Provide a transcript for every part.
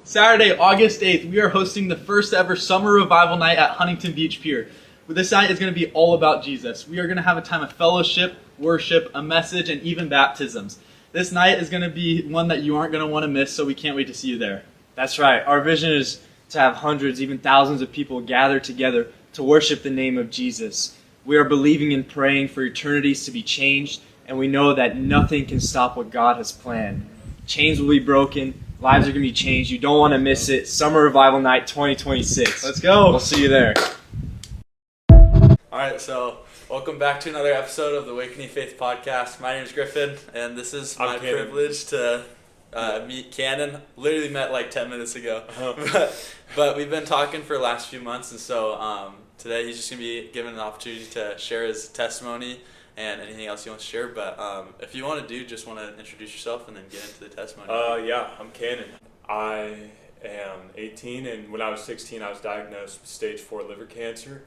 Saturday, August 8th, we are hosting the first ever summer revival night at Huntington Beach Pier. This night is going to be all about Jesus. We are going to have a time of fellowship, worship, a message, and even baptisms. This night is going to be one that you aren't going to want to miss, so we can't wait to see you there. That's right. Our vision is to have hundreds, even thousands of people gather together to worship the name of Jesus. We are believing and praying for eternities to be changed, and we know that nothing can stop what God has planned. Chains will be broken. Lives are going to be changed. You don't want to miss it. Summer Revival Night 2026. Let's go. We'll see you there. All right, so welcome back to another episode of the Awakening Faith Podcast. My name is Griffin, and this is my privilege to meet Cannon. Literally met like 10 minutes ago, but we've been talking for the last few months, and so today he's just going to be given an opportunity to share his testimony and anything else he wants to share. But if you want to just want to introduce yourself and then get into the testimony. Yeah, I'm Cannon. I am 18, and when I was 16, I was diagnosed with stage 4 liver cancer.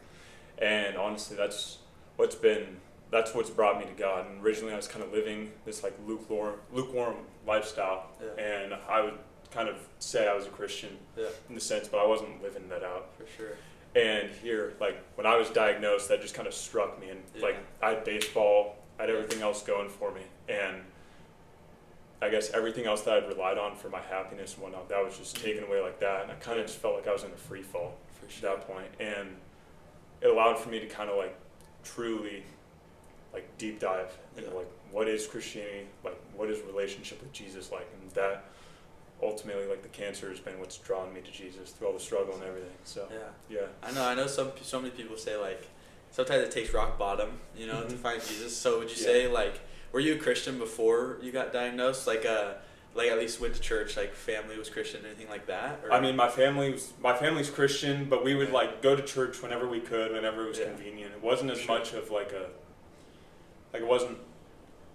And honestly, that's what's brought me to God. And originally, I was kind of living this like lukewarm lifestyle, and I would kind of say I was a Christian in the sense, but I wasn't living that out. For sure. And here, like when I was diagnosed, that just kind of struck me. And like I had baseball, I had everything else going for me, and I guess everything else that I'd relied on for my happiness and whatnot, that was just taken away like that. And I kind of just felt like I was in a free fall at that point. And it allowed for me to kind of like truly like deep dive into like what is Christianity, like what is relationship with Jesus like, and that ultimately like the cancer has been what's drawn me to Jesus through all the struggle and everything. So yeah. I know so many people say like sometimes it takes rock bottom, to find Jesus. So would you say like were you a Christian before you got diagnosed? Like at least went to church, like family was Christian, anything like that? Or? I mean, my family's Christian, but we would like go to church whenever we could, whenever it was convenient. It wasn't as much of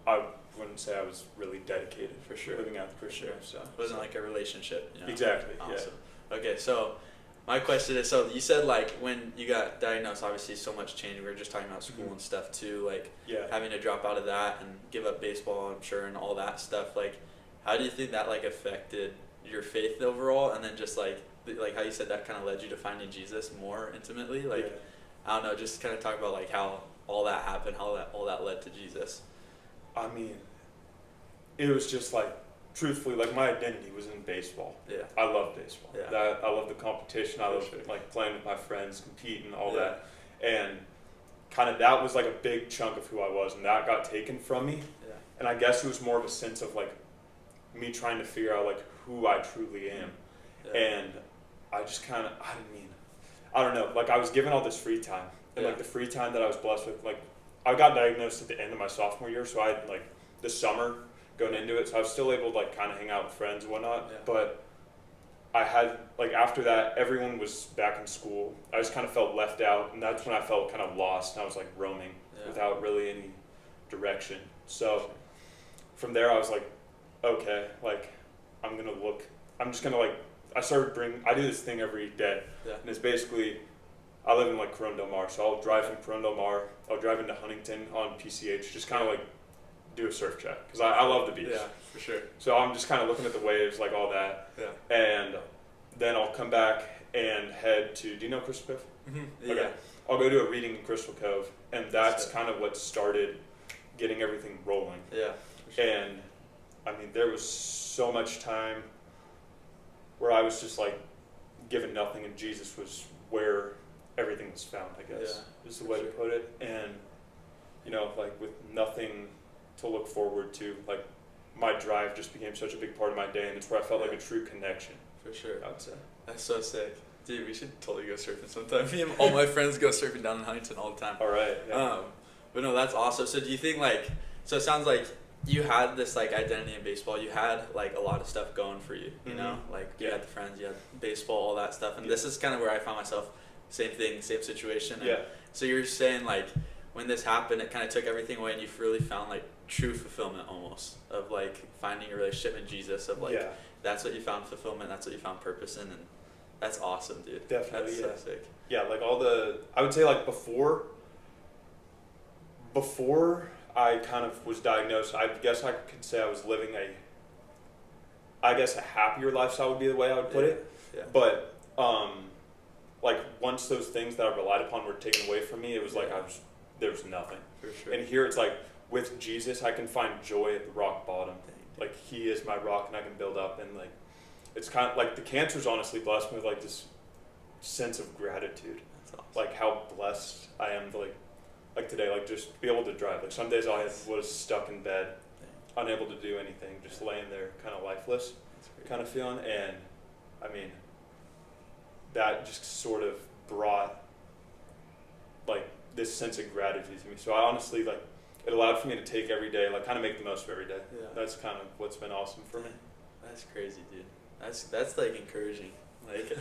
I wouldn't say I was really dedicated for sure living out the Christian life. So it wasn't like a relationship. Exactly. Awesome. Yeah. Okay, so my question is, so you said like when you got diagnosed, obviously so much changed. We were just talking about school and stuff too, like having to drop out of that and give up baseball, I'm sure, and all that stuff. Like, how do you think that like affected your faith overall? And then just like how you said that kind of led you to finding Jesus more intimately. Like, I don't know, just kind of talk about like how all that happened, how all that led to Jesus. I mean, it was just like, truthfully, like my identity was in baseball. Yeah. I love baseball. Yeah. I love the competition. I love like playing with my friends, competing, all that. And kind of that was like a big chunk of who I was, and that got taken from me. Yeah. And I guess it was more of a sense of like me trying to figure out like who I truly am. Yeah. And I just kind of, I don't know, like I was given all this free time. And like the free time that I was blessed with, like I got diagnosed at the end of my sophomore year, so I had like the summer going into it, so I was still able to like kind of hang out with friends and whatnot. But I had like after that, everyone was back in school. I just kind of felt left out, and that's when I felt kind of lost, and I was like roaming without really any direction. So from there, I was like, okay, like I do this thing every day, and it's basically, I live in like Corona Del Mar, so I'll drive from Corona Del Mar, I'll drive into Huntington on PCH, just kind of like do a surf check, because I love the beach. Yeah, for sure. So I'm just kind of looking at the waves, like all that, and then I'll come back and head to, do you know Crystal Cove? Mm-hmm. Okay. I'll go do a reading in Crystal Cove, and that's kind of what started getting everything rolling. Yeah. Sure. And I mean, there was so much time where I was just like given nothing, and Jesus was where everything was found, I guess, is the way to put it. And, like with nothing to look forward to, like my drive just became such a big part of my day, and it's where I felt like a true connection. For sure. I would say. That's so sick. Dude, we should totally go surfing sometime. Me and all my friends go surfing down in Huntington all the time. All right. Yeah. But no, that's awesome. So do you think so it sounds like you had this like identity in baseball. You had like a lot of stuff going for you, you know? Like you had the friends, you had baseball, all that stuff. And this is kind of where I found myself, same thing, same situation. And so you're saying like when this happened, it kind of took everything away, and you really found like true fulfillment almost of like finding a relationship in Jesus, of like that's what you found fulfillment, that's what you found purpose in, and that's awesome, dude. Definitely. That's so sick. Yeah, like I would say like before I kind of was diagnosed, I guess I could say I was living I guess a happier lifestyle would be the way I would put it. Yeah. But like once those things that I relied upon were taken away from me, it was like there was nothing. For sure. And here it's like with Jesus, I can find joy at the rock bottom. Like he is my rock, and I can build up. And like it's kind of like the cancer's honestly blessed me with like this sense of gratitude. That's awesome. Like how blessed I am to like today, like just be able to drive. Like some days I was stuck in bed, unable to do anything, just laying there, kind of lifeless, kind of feeling. And I mean, that just sort of brought like this sense of gratitude to me. So I honestly like it allowed for me to take every day, like kind of make the most of every day. Yeah. That's kind of what's been awesome for me. That's crazy, dude. That's like encouraging. Like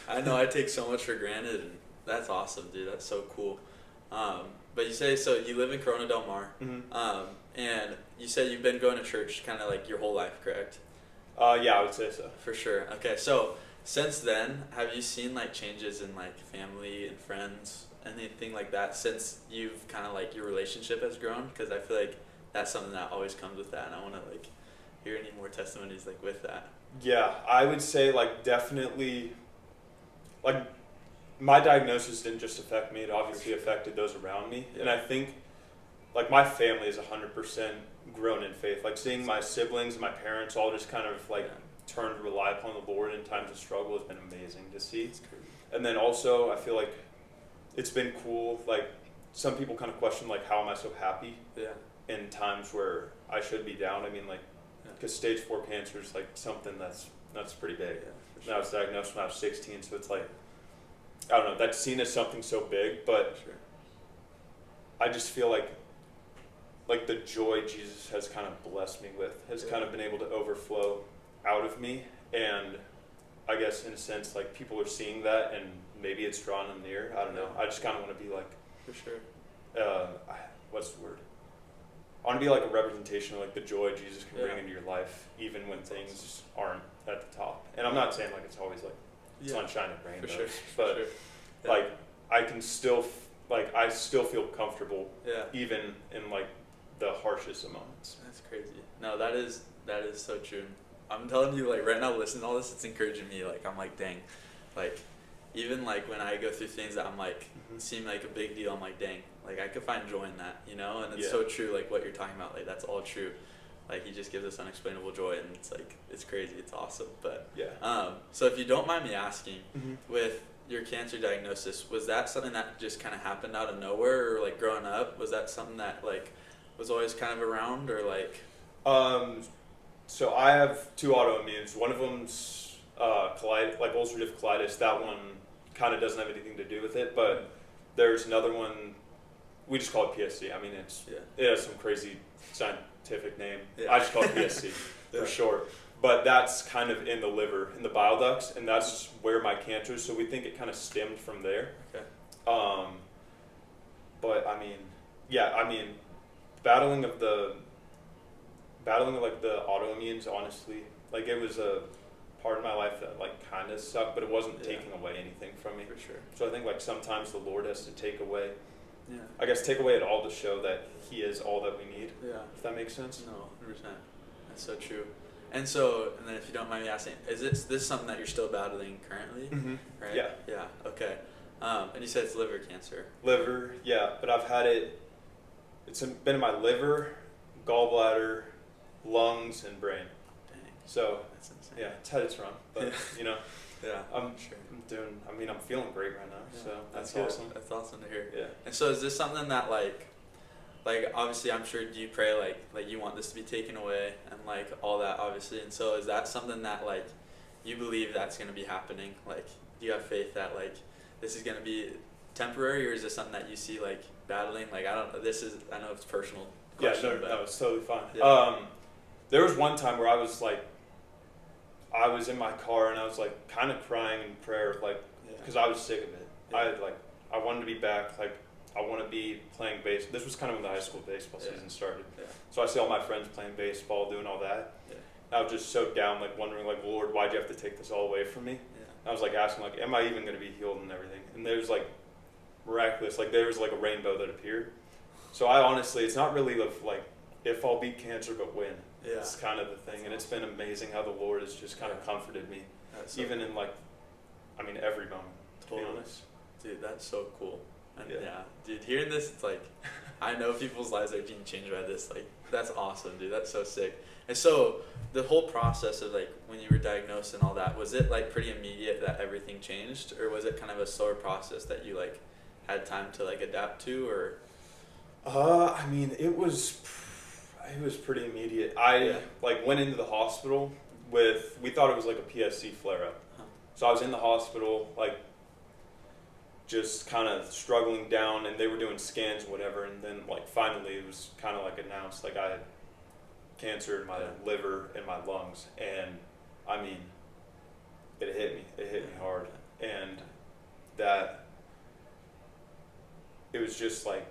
I know I take so much for granted, and that's awesome, dude. That's so cool. But you say so you live in Corona Del Mar, and you said you've been going to church kind of like your whole life, correct? Yeah, I would say so. For sure. Okay, so since then, have you seen like changes in like family and friends, anything like that, since you've kind of like your relationship has grown? Because I feel like that's something that always comes with that, and I want to like hear any more testimonies like with that. Yeah, I would say like definitely, like my diagnosis didn't just affect me; it obviously affected those around me, and I think like my family is 100% grown in faith. Like seeing my siblings and my parents all just kind of like turn to rely upon the Lord in times of struggle has been amazing to see. And then also I feel like it's been cool. Like some people kind of question like how am I so happy in times where I should be down. I mean like because stage 4 cancer is like something that's pretty big. Yeah, sure. I was diagnosed when I was 16, so it's like I don't know. That's seen as something so big, but I just feel like the joy Jesus has kind of blessed me with has kind of been able to overflow out of me, and I guess in a sense like people are seeing that and maybe it's drawing them near. I don't know. I just kind of want to be like what's the word? I want to be like a representation of like the joy Jesus can bring into your life even when things aren't at the top. And I'm not saying like it's always like sunshine and rainbows, but like I can still I still feel comfortable even in like the harshest of moments. That's crazy. No, that is so true. I'm telling you, like right now, listening to all this, it's encouraging me. Like I'm like, dang, like even like when I go through things that I'm like seem like a big deal, I'm like, dang, like I could find joy in that, you know. And it's so true, like what you're talking about, like that's all true. Like he just gives us unexplainable joy, and it's like it's crazy, it's awesome. But so if you don't mind me asking, with your cancer diagnosis, was that something that just kind of happened out of nowhere, or like growing up, was that something that like was always kind of around, or like? So I have 2 autoimmunes. One of them's ulcerative colitis. That one kind of doesn't have anything to do with it, but there's another one. We just call it PSC. I mean, it has some crazy scientific name. I just call it PSC for short. But that's kind of in the liver, in the bile ducts, and that's where my cancer is. So we think it kind of stemmed from there. Okay. But I mean, battling of like the autoimmunes, honestly, like it was a part of my life that like kind of sucked, but it wasn't taking away anything from me. For sure. So I think like sometimes the Lord has to take away it all to show that He is all that we need. Yeah. If that makes sense. No, 100%. That's so true. And then if you don't mind me asking, is this something that you're still battling currently? Right? Yeah. Yeah. Okay. And you said it's liver cancer. Liver, yeah, but I've had it. It's been in my liver, gallbladder, lungs, and brain. Dang. So that's insane. Yeah, it's had its run, but you know, I'm feeling great right now. So that's awesome. That's awesome to hear. Yeah. And so is this something that like obviously I'm sure do you pray like you want this to be taken away and like all that obviously, and so is that something that like you believe that's going to be happening? Like do you have faith that like this is going to be temporary, or is this something that you see like battling? Like I don't know. I know it's personal. Question, no, it's totally fine. Yeah. There was one time where I was in my car and I was like kind of crying in prayer, like because I was sick of it. Yeah. I wanted to be back. Like I want to be playing baseball. This was kind of when the high school baseball season started. Yeah. So I see all my friends playing baseball, doing all that. Yeah. I was just so down, like wondering, like, Lord, why'd you have to take this all away from me? Yeah. I was like asking, like, am I even going to be healed and everything? And there's like miraculous, like there was like a rainbow that appeared. So I honestly, it's not really like if I'll beat cancer, but when. Yeah. It's kind of the thing, and it's been amazing how the Lord has just kind of comforted me, even in like, I mean, every moment. To be honest, dude, that's so cool. And yeah, dude, hearing this, it's like, I know people's lives are being changed by this. Like, that's awesome, dude. That's so sick. And so, the whole process of like when you were diagnosed and all that, was it like pretty immediate that everything changed, or was it kind of a slower process that you like had time to like adapt to, or? I mean, it was pretty immediate. I like went into the hospital we thought it was like a PSC flare up. So I was in the hospital, like just kind of struggling down, and they were doing scans and whatever, and then like finally it was kind of like announced like I had cancer in my liver and my lungs, and I mean, it hit me hard, and that it was just like,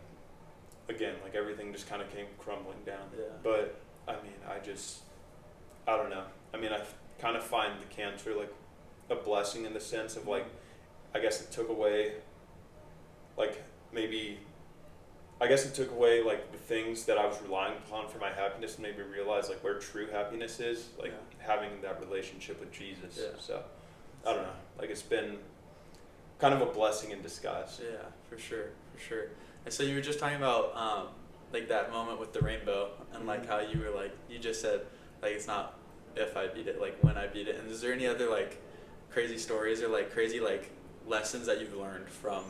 again, like everything just kind of came crumbling down. But I mean, I don't know. I mean, I kind of find the cancer like a blessing in the sense of like, I guess it took away like the things that I was relying upon for my happiness, and made me realize like where true happiness is, like having that relationship with Jesus. So I don't know, like it's been kind of a blessing in disguise. Yeah, for sure. And so you were just talking about like that moment with the rainbow, and like how you were like, you just said like it's not if I beat it, like when I beat it. And is there any other like crazy stories or like crazy like lessons that you've learned from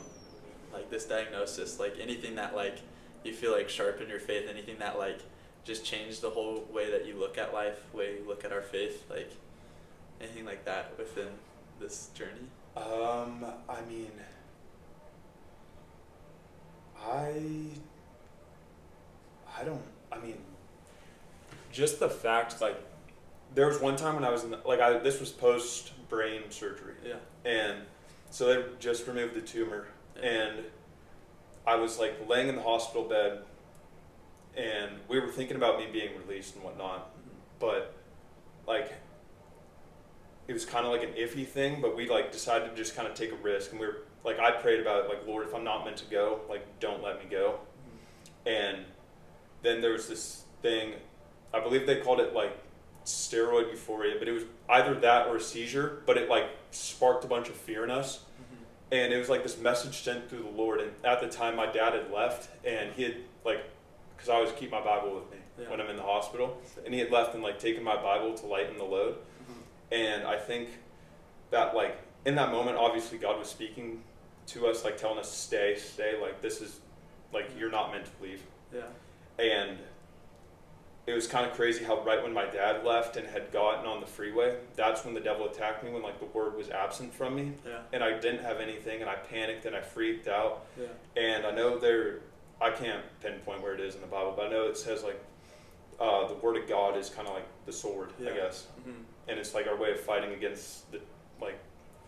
like this diagnosis, like anything that like you feel like sharpened your faith, anything that like just changed the whole way that you look at life, way you look at our faith, like anything like that within this journey? I mean, I mean, just the fact, like, there was one time when I was this was post-brain surgery. And so they just removed the tumor. And I was, like, laying in the hospital bed, and we were thinking about me being released and whatnot. But, like, it was kind of like an iffy thing, but we, like, decided to just kind of take a risk. And we were, like, I prayed about it, like, Lord, if I'm not meant to go, like, don't let me go. And then there was this thing, I believe they called it like steroid euphoria, but it was either that or a seizure, but it like sparked a bunch of fear in us. And it was like this message sent through the Lord. And at the time my dad had left, and he had like, because I always keep my Bible with me when I'm in the hospital, and he had left and like taken my Bible to lighten the load. And I think that like in that moment, obviously God was speaking to us, like telling us stay, like this is like you're not meant to leave. And it was kind of crazy how right when my dad left and had gotten on the freeway, that's when the devil attacked me, when like the word was absent from me. And I didn't have anything, and I panicked and I freaked out. And I know I can't pinpoint where it is in the Bible, but I know it says like the word of God is kind of like the sword, I guess. And it's like our way of fighting against the, like,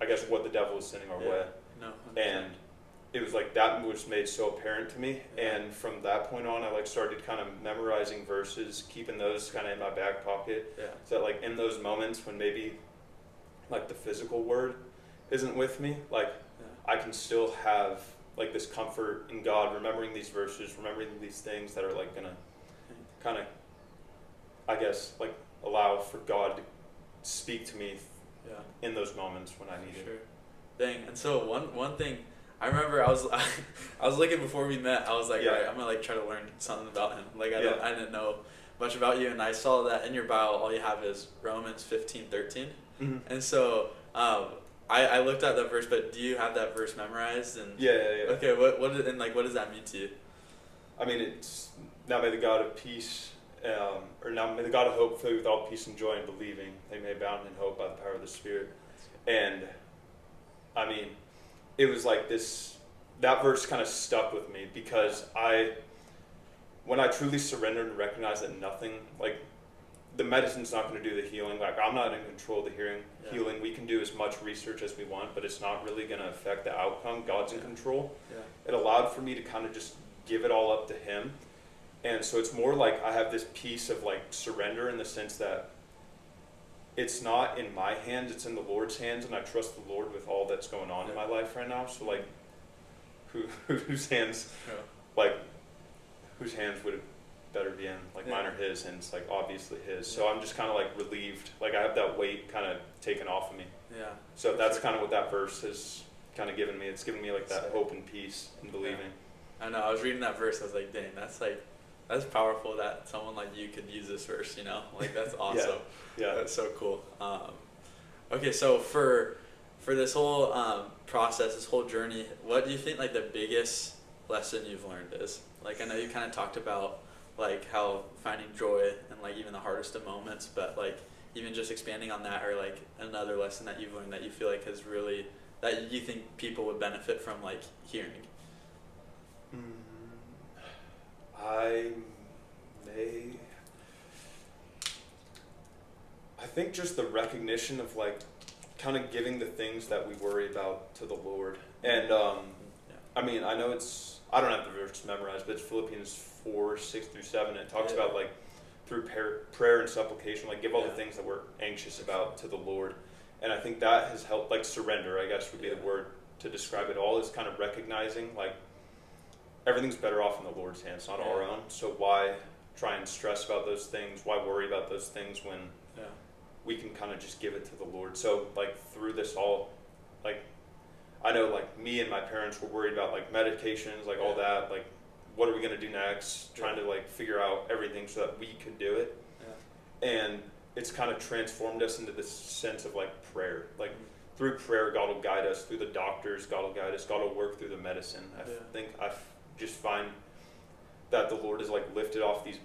I guess what the devil is sending our way. And it was like that was made so apparent to me, and from that point on I like started kind of memorizing verses, keeping those kind of in my back pocket, so that like in those moments when maybe like the physical word isn't with me, like I can still have like this comfort in God, remembering these verses, remembering these things that are like gonna kind of, I guess, like allow for God to speak to me in those moments when I need it. Dang. And so one thing I remember, I was looking before we met. I was like, all right, I'm gonna like try to learn something about him. Like I didn't know much about you, and I saw that in your bio, all you have is Romans 15:13. And so I looked at that verse, but do you have that verse memorized? And okay, what does that mean to you? I mean, it's now may the God of peace, or now may the God of hope fill you with all peace and joy in believing, they may abound in hope by the power of the Spirit. And I mean, it was like that verse kind of stuck with me, because when I truly surrendered and recognized that nothing, like the medicine's not going to do the healing, like I'm not in control of the healing, we can do as much research as we want, but it's not really going to affect the outcome. God's in control. It allowed for me to kind of just give it all up to Him. And so it's more like I have this piece of like surrender, in the sense that it's not in my hands, it's in the Lord's hands, and I trust the Lord with all that's going on in my life right now. So like, whose hands would better be in. Like mine or his, and it's like obviously his. So I'm just kind of like relieved. Like I have that weight kind of taken off of me. Yeah. So that's kind of what that verse has kind of given me. It's given me like that hope and peace and believing. I know. I was reading that verse. I was like, dang, that's powerful that someone like you could use this verse. You know, like that's awesome. Yeah. That's so cool. Okay, so for this whole process, this whole journey, what do you think like the biggest lesson you've learned is? Like I know you kind of talked about like how finding joy and like even the hardest of moments, but like even just expanding on that, or like another lesson that you've learned that you feel like has really, that you think people would benefit from like hearing. I think just the recognition of like kind of giving the things that we worry about to the Lord. And I mean, I know I don't have the verse memorized, but it's Philippians 4:6-7. It talks about like through prayer and supplication, like give all the things that we're anxious about to the Lord. And I think that has helped, like surrender, I guess would be the word to describe it all, is kind of recognizing like everything's better off in the Lord's hands, not our own. So why try and stress about those things? Why worry about those things when we can kind of just give it to the Lord? So like through this all, like I know like me and my parents were worried about like medications, like all that, like what are we going to do next? Trying to like figure out everything so that we could do it. And it's kind of transformed us into this sense of like prayer. Like through prayer, God will guide us. Through the doctors, God will guide us. God will work through the medicine. I think I just find that the Lord has like lifted off these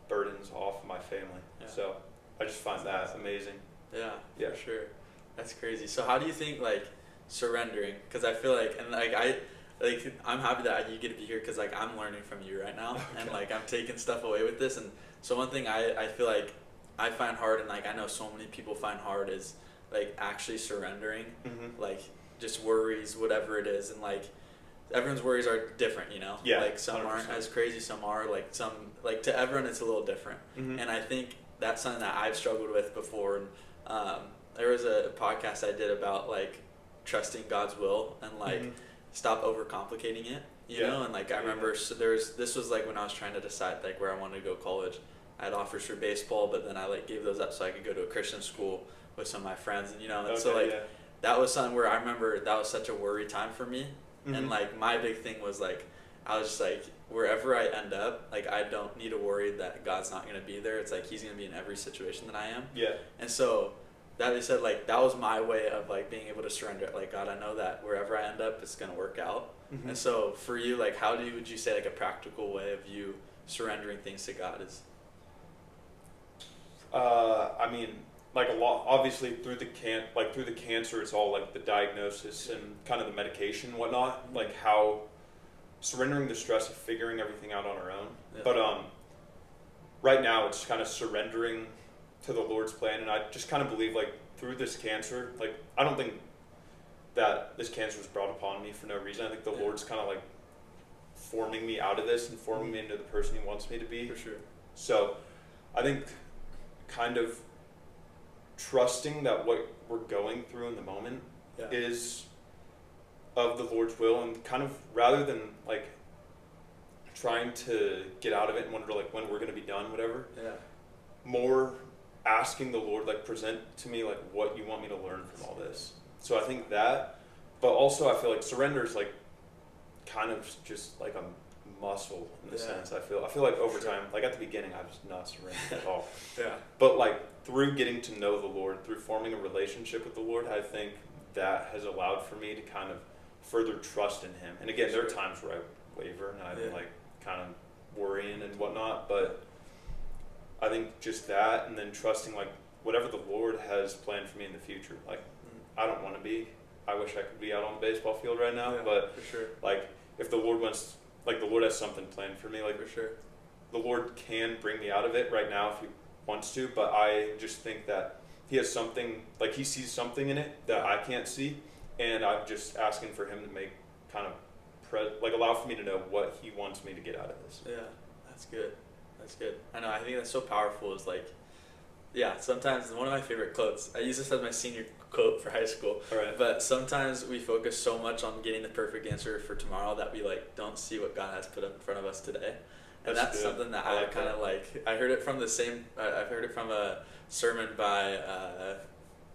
burdens off of my family. So I just find that amazing. Yeah, for sure. That's crazy. So how do you think like surrendering? Because I feel like, and like I'm happy that you get to be here because like I'm learning from you right now, and like I'm taking stuff away with this. And so one thing I feel like I find hard, and like I know so many people find hard, is like actually surrendering, like just worries, whatever it is, and like everyone's worries are different, you know. Like some 100%. Aren't as crazy, some are. Like some, like to everyone it's a little different. And I think that's something that I've struggled with before. And there was a podcast I did about like trusting God's will and like stop overcomplicating it, you know. And like I remember, so this was like when I was trying to decide like where I wanted to go college. I had offers for baseball, but then I like gave those up so I could go to a Christian school with some of my friends, and you know, and so like that was something where I remember that was such a worry time for me. And like my big thing was like I was just like, wherever I end up, like I don't need to worry that God's not going to be there. It's like He's going to be in every situation that I am. And so that being said, like that was my way of like being able to surrender. Like, God, I know that wherever I end up, it's going to work out. And so for you, like how would you say like a practical way of you surrendering things to God is? I mean, like a lot, obviously through the cancer, it's all like the diagnosis and kind of the medication and whatnot, like how surrendering the stress of figuring everything out on our own. But right now it's kind of surrendering to the Lord's plan. And I just kind of believe like through this cancer, like I don't think that this cancer was brought upon me for no reason. I think the Lord's kind of like forming me out of this and forming me into the person He wants me to be. For sure. So I think kind of trusting that what we're going through in the moment is of the Lord's will, and kind of rather than like trying to get out of it and wonder like when we're going to be done, whatever, more asking the Lord, like present to me like what you want me to learn from all this. So I think that, but also I feel like surrender is like kind of just like a muscle in the sense. I feel like over time, like at the beginning I was not surrendering at all. But like through getting to know the Lord, through forming a relationship with the Lord, I think that has allowed for me to kind of further trust in Him. And again, there are times where I waver and I'm like kind of worrying and whatnot, but I think just that, and then trusting like whatever the Lord has planned for me in the future. Like I don't want to be, I wish I could be out on the baseball field right now, but for sure. Like if the Lord wants, like the Lord has something planned for me, like for sure, the Lord can bring me out of it right now if He wants to, but I just think that He has something, like He sees something in it that I can't see, and I'm just asking for Him to make kind of allow for me to know what He wants me to get out of this. Yeah, that's good. That's good. I know. I think that's so powerful. Is like, sometimes one of my favorite quotes. I use this as my senior quote for high school. But sometimes we focus so much on getting the perfect answer for tomorrow that we like don't see what God has put up in front of us today. And that's something that I kind of like. I heard it from I've heard it from a sermon by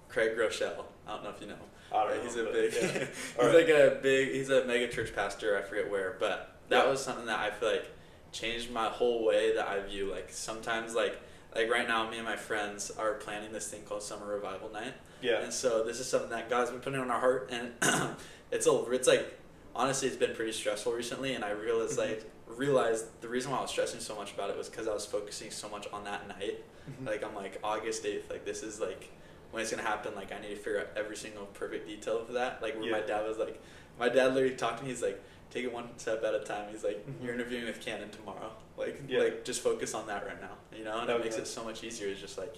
Craig Rochelle. I don't know if you know. I don't know. He's a big. Yeah. He's a mega church pastor. I forget where, but that was something that I feel like changed my whole way that I view. Like sometimes, like right now, me and my friends are planning this thing called Summer Revival Night. Yeah. And so this is something that God's been putting on our heart, and it's like honestly, it's been pretty stressful recently, and I realized the reason why I was stressing so much about it was because I was focusing so much on that night. Like I'm like August 8th, like this is like when it's gonna happen. Like I need to figure out every single perfect detail of that. Like where my dad literally talked to me. He's like, take it one step at a time. He's like, you're interviewing with Cannon tomorrow. Like just focus on that right now. You know, and it makes it so much easier. It's just like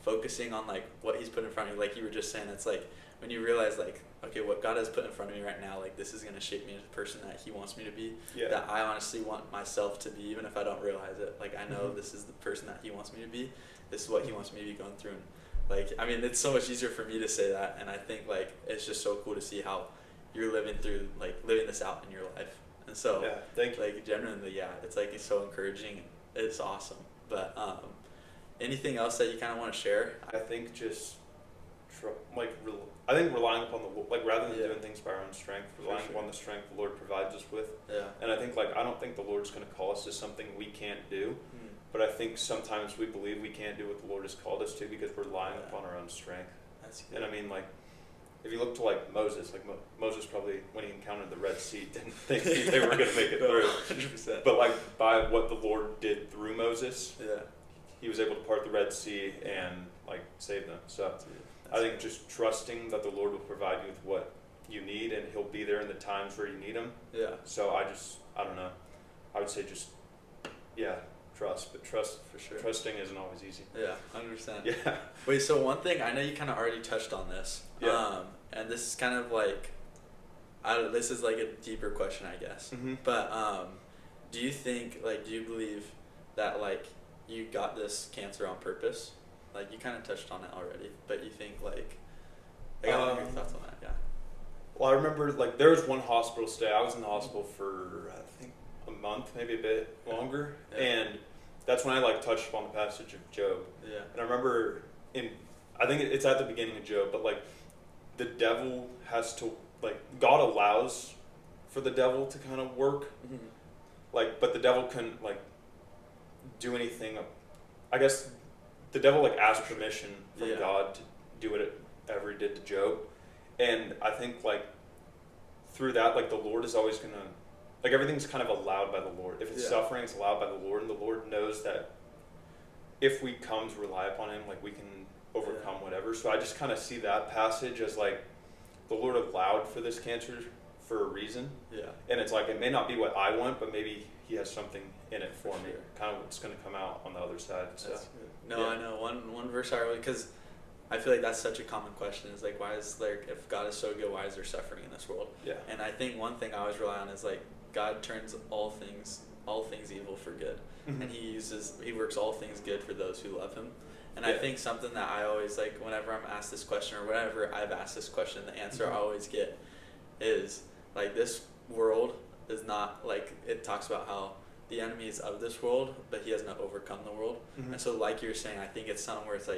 focusing on like what he's put in front of you. Like you were just saying, it's like when you realize like, okay, what God has put in front of me right now, like this is gonna shape me into the person that He wants me to be. Yeah. That I honestly want myself to be, even if I don't realize it. Like I know this is the person that He wants me to be. This is what He wants me to be going through. And like I mean, it's so much easier for me to say that, and I think like it's just so cool to see how you're living this out in your life. And so thank you. Like genuinely, it's like it's so encouraging. It's awesome. But anything else that you kind of want to share? I think just I think relying upon rather than doing things by our own strength, relying upon the strength the Lord provides us with. Yeah. And I think I don't think the Lord's going to call us to something we can't do, but I think sometimes we believe we can't do what the Lord has called us to because we're relying upon our own strength. That's good. And I mean if you look to Moses, Moses probably when he encountered the Red Sea didn't think they were going to make it through. 100%. But by what the Lord did through Moses, he was able to part the Red Sea and save them. So I think just trusting that the Lord will provide you with what you need and He'll be there in the times where you need Him. Yeah. So I don't know. I would say just trust, but trust for sure. Trusting isn't always easy. Yeah, 100%. Yeah. Wait, so one thing I know you kind of already touched on this. Yeah. And this is kind of this is like a deeper question, I guess. Mm-hmm. But do you think do you believe that you got this cancer on purpose? You kind of touched on it already, but you think I want to hear your thoughts on that. Yeah. Well, I remember there was one hospital stay. I was in the hospital for I think a month, maybe a bit longer, and that's when I touched upon the passage of Job. Yeah. And I remember I think it's at the beginning of Job, but the devil has to God allows for the devil to kind of work, but the devil couldn't do anything. I guess the devil asked permission from God to do whatever He did to Job, and I think through that the Lord is always gonna everything's kind of allowed by the Lord. If it's suffering, it's allowed by the Lord, and the Lord knows that if we come to rely upon Him, we can overcome whatever. So I just kind of see that passage as the Lord allowed for this cancer for a reason. Yeah. And it's it may not be what I want, but maybe He has something in it for me. Kind of what's going to come out on the other side. So. No, I know one verse I really, because I feel that's such a common question is why is if God is so good, why is there suffering in this world? Yeah. And I think one thing I always rely on is God turns all things evil for good, and He works all things good for those who love Him. And I think something that I always whenever I'm asked this question or whenever I've asked this question, the answer I always get is this world is not it talks about how the enemy is of this world, but he has not overcome the world. And so you were saying, I think it's something where it's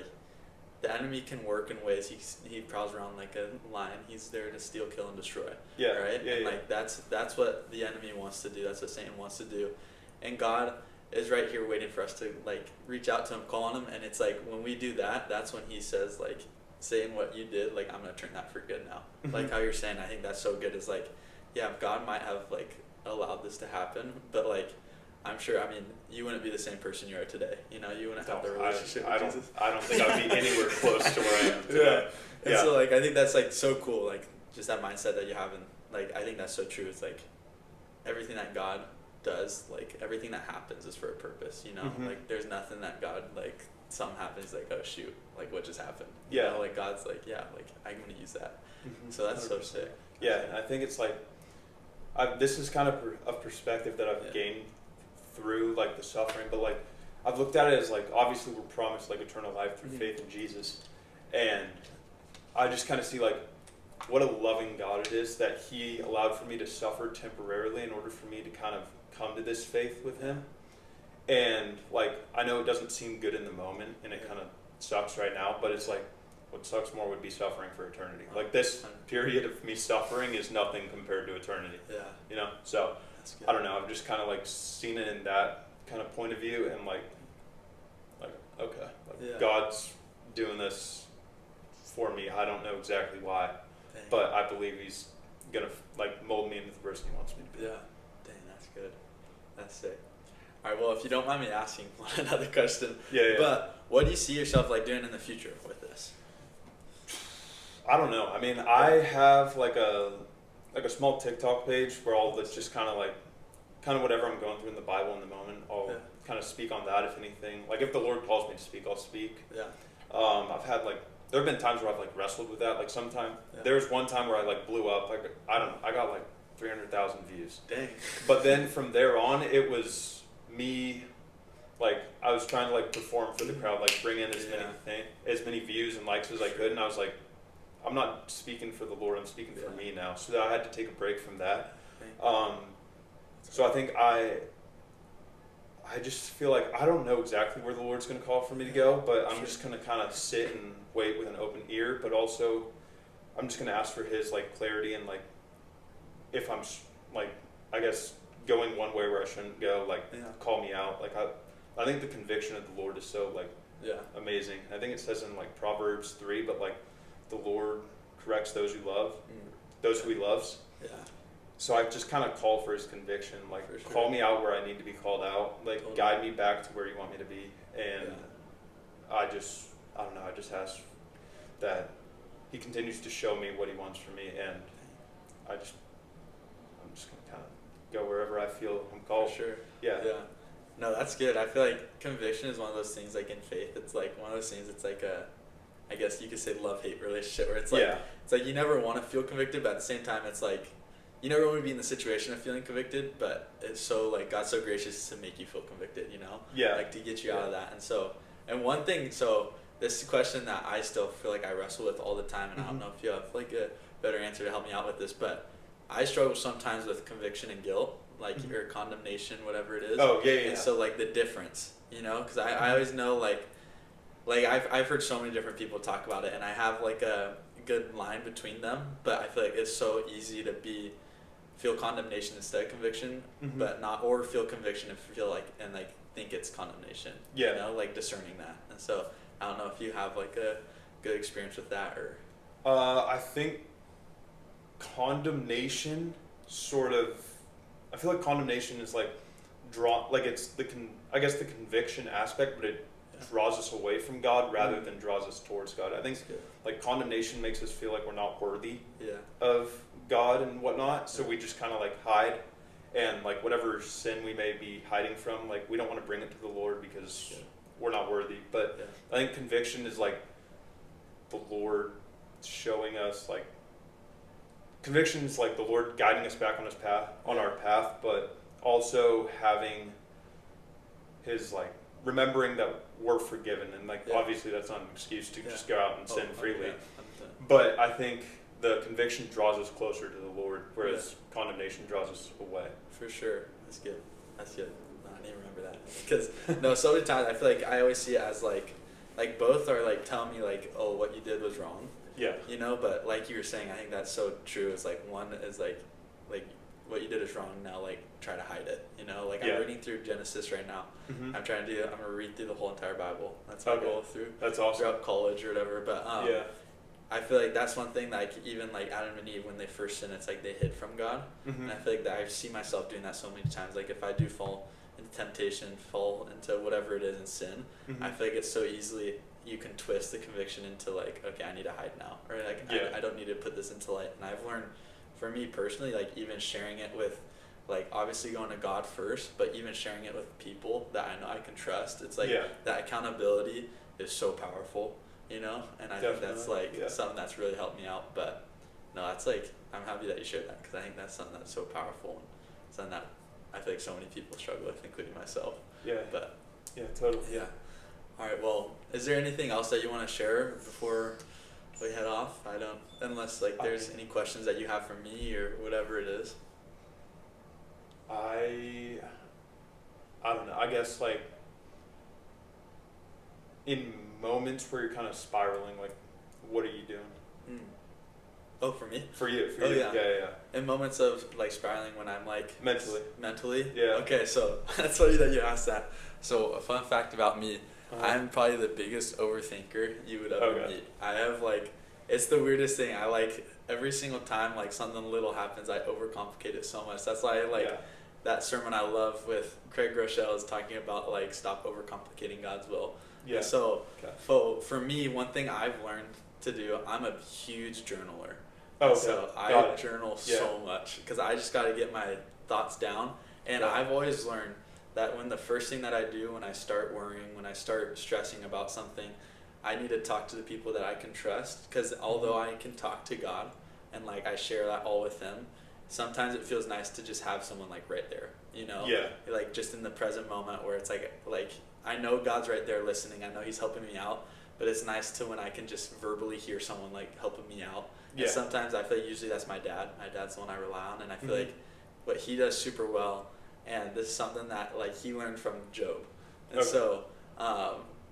the enemy can work in ways he prowls around like a lion. He's there to steal, kill, and destroy. Yeah. Right? Yeah, and that's what the enemy wants to do. That's what Satan wants to do. And God is right here waiting for us to reach out to Him, call on Him, and it's when we do that, that's when He says Satan, what you did, I'm gonna turn that for good now. How you're saying, I think that's so good. Is God might have allowed this to happen, but I'm sure, you wouldn't be the same person you are today. You wouldn't have the relationship with Jesus. I don't think I'd be anywhere close to where I am today. And so, I think that's, so cool, just that mindset that you have. And, I think that's so true. It's, everything that God does, everything that happens is for a purpose, there's nothing that God, something happens, oh, shoot, what just happened? Yeah. God's, I'm going to use that. So that's 100%. So sick. Yeah, and I think it's, this is kind of a perspective that I've gained through the suffering, but I've looked at it as obviously we're promised eternal life through faith in Jesus, and I just kind of see what a loving God it is that He allowed for me to suffer temporarily in order for me to kind of come to this faith with Him. And like, I know it doesn't seem good in the moment, and it kind of sucks right now, but it's like, what sucks more would be suffering for eternity. Like, this period of me suffering is nothing compared to eternity. Yeah. You know? So, I don't know, I've just kind of like seen it in that kind of point of view, and like okay, like God's doing this for me. I don't know exactly why, but I believe He's gonna like mold me into the person He wants me to be. Yeah. Dang, that's good. That's sick. All right, well, if you don't mind me asking another question, but what do you see yourself like doing in the future with this? I don't know. I mean, I have like a small TikTok page where I'll just kind of whatever I'm going through in the Bible in the moment, I'll kind of speak on that if anything. Like, if the Lord calls me to speak, I'll speak. Yeah. I've had there have been times where I've like wrestled with that. Like, there was one time where I like blew up. I got like 300,000 views. Dang. But then from there on, it was me, like, I was trying to like perform for the crowd, like bring in as many views and likes as I could, and I was like, I'm not speaking for the Lord, I'm speaking for me now. So I had to take a break from that. So I think I just feel like I don't know exactly where the Lord's going to call for me to go, but I'm just going to kind of sit and wait with an open ear, but also I'm just going to ask for His like clarity, and like if I'm like, I guess, going one way where I shouldn't go, like call me out. Like, I think the conviction of the Lord is so like amazing. I think it says in like Proverbs 3, but like the Lord corrects those who He loves. Yeah. So I just kind of call for His conviction, like call me out where I need to be called out, like guide me back to where You want me to be, and I don't know, I just ask that He continues to show me what He wants for me, and I'm just gonna kind of go wherever I feel I'm called. For sure. Yeah. Yeah. No, that's good. I feel like conviction is one of those things, like in faith, it's like one of those things, it's like I guess you could say love-hate relationship, where it's like, it's like you never want to feel convicted, but at the same time, it's like, you never want to be in the situation of feeling convicted, but it's so like, God's so gracious to make you feel convicted, you know? Yeah. Like to get you out of that. And one thing, so this question that I still feel like I wrestle with all the time, and I don't know if you have like a better answer to help me out with this, but I struggle sometimes with conviction and guilt, like or condemnation, whatever it is. Oh, yeah. And so like the difference, you know, because I always know like I've heard so many different people talk about it, and I have like a good line between them, but I feel like it's so easy to feel condemnation instead of conviction, but not, or feel conviction and feel like, and like think it's condemnation. Yeah. You know, like discerning that. And so I don't know if you have like a good experience with that, or. I think condemnation I feel like condemnation is like it's the conviction aspect, but it draws us away from God rather than draws us towards God. I think like condemnation makes us feel like we're not worthy of God and whatnot, so we just kind of like hide, and like whatever sin we may be hiding from, like we don't want to bring it to the Lord because we're not worthy. But I think conviction is like the Lord showing us, like conviction is like the Lord guiding us back on our path, but also having His like remembering that we're forgiven, and like obviously that's not an excuse to just go out and sin freely. But I think the conviction draws us closer to the Lord, whereas condemnation draws us away. For sure. That's good. That's good. No, I didn't remember that. Because so many times I feel like I always see it as like both are like telling me like, oh, what you did was wrong. Yeah. You know, but like you were saying, I think that's so true. It's like one is like what you did is wrong, now like try to hide it. You know, like I'm reading through Genesis right now. I'm going to read through the whole entire Bible. That's my goal That's awesome. Throughout college or whatever. But I feel like that's one thing, like even like Adam and Eve, when they first sinned, it's like they hid from God. And I feel like that I see myself doing that so many times. Like if I do fall into temptation, fall into whatever it is in sin, I feel like it's so easily, you can twist the conviction into like, okay, I need to hide now, or like I don't need to put this into light. And I've learned, for me personally, like even sharing it with, like obviously going to God first, but even sharing it with people that I know I can trust, it's like that accountability is so powerful, you know. And I think that's like something that's really helped me out. But no, that's like, I'm happy that you shared that, because I think that's something that's so powerful, and something that I feel like so many people struggle with, including myself. But totally. All right, well, is there anything else that you want to share before we head off? Unless like there's any questions that you have for me or whatever it is. I I don't know. I guess like in moments where you're kind of spiraling, like what are you doing? Mm. Oh, for me? For you. Oh, you. yeah. Yeah. In moments of like spiraling when I'm like mentally. Yeah. Okay, so that's funny that you asked that. So a fun fact about me, I'm probably the biggest overthinker you would ever meet. I have like, it's the weirdest thing. I like every single time like something little happens, I overcomplicate it so much. That's why I like that sermon I love with Craig Rochelle is talking about like stop overcomplicating God's will. Yeah. And so for me, one thing I've learned to do, I'm a huge journaler. So I journal so much because I just got to get my thoughts down. And I've always learned that when the first thing that I do when I start worrying, when I start stressing about something, I need to talk to the people that I can trust. Because although I can talk to God and like I share that all with Him, sometimes it feels nice to just have someone like right there, you know? Yeah. Like just in the present moment where it's like I know God's right there listening. I know He's helping me out. But it's nice to when I can just verbally hear someone like helping me out. Yeah. And sometimes I feel like usually that's my dad. My dad's the one I rely on, and I feel like what he does super well. And this is something that like he learned from Job. And so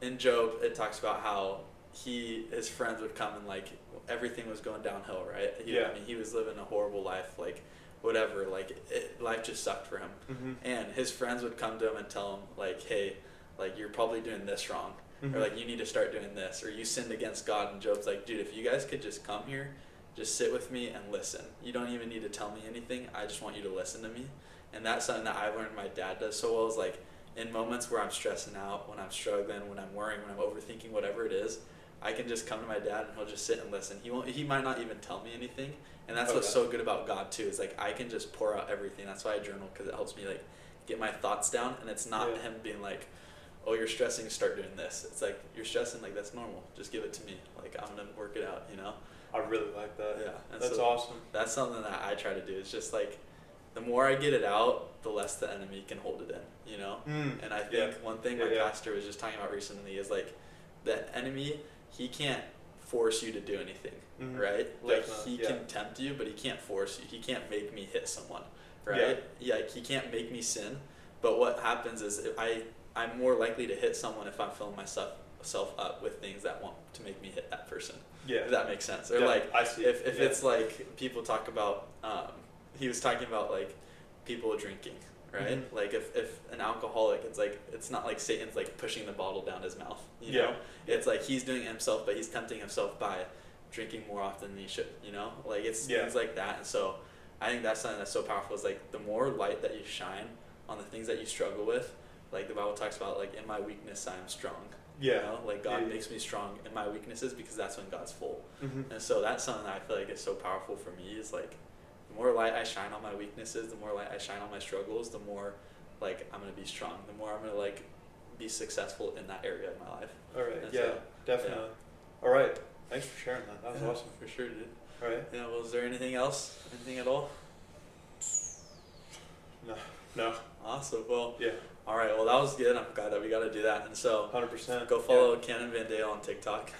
in Job, it talks about how his friends would come and like everything was going downhill, right? I mean, he was living a horrible life, like whatever, like life just sucked for him. And his friends would come to him and tell him like, hey, like you're probably doing this wrong. Or like you need to start doing this, or you sinned against God. And Job's like, dude, if you guys could just come here, just sit with me and listen. You don't even need to tell me anything. I just want you to listen to me. And that's something that I learned my dad does so well, is like in moments where I'm stressing out, when I'm struggling, when I'm worrying, when I'm overthinking, whatever it is, I can just come to my dad and he'll just sit and listen. He might not even tell me anything. And that's what's so good about God too, is like I can just pour out everything. That's why I journal, because it helps me like get my thoughts down. And it's not him being like, oh, you're stressing, start doing this. It's like, you're stressing, like, that's normal. Just give it to me. Like, I'm going to work it out, you know? I really like that. Yeah. And that's awesome. That's something that I try to do. It's just, like, the more I get it out, the less the enemy can hold it in, you know? And I think one thing my pastor was just talking about recently is, like, the enemy, he can't force you to do anything, right? Like, he can tempt you, but he can't force you. He can't make me hit someone, right? Yeah, he can't make me sin. But what happens is I'm more likely to hit someone if I'm filling myself up with things that want to make me hit that person. Yeah. If that makes sense. Or like, I see. If it's like people talk about, he was talking about like people drinking, right? Like if an alcoholic, it's like, it's not like Satan's like pushing the bottle down his mouth, you know? It's like he's doing it himself, but he's tempting himself by drinking more often than he should, you know? Like it's things like that. And so I think that's something that's so powerful, is like the more light that you shine on the things that you struggle with, like the Bible talks about, like in my weakness I am strong. You know, like God makes me strong in my weaknesses, because that's when God's full. And so that's something that I feel like is so powerful for me, is like the more light I shine on my weaknesses, the more light I shine on my struggles, the more like I'm gonna be strong, the more I'm gonna like be successful in that area of my life. All right. And definitely. All right. Thanks for sharing that. That was awesome. For sure, dude. All right. Yeah. Well, is there anything else? Anything at all? No. Awesome. Well. Yeah. All right. Well, that was good. I'm glad that we got to do that. And so 100%. Go follow Cannon Van Daele on TikTok.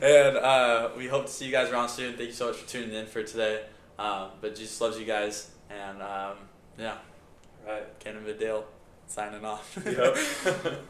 and we hope to see you guys around soon. Thank you so much for tuning in for today. But Jesus loves you guys. And yeah. Right. Cannon Van Daele signing off. Yep.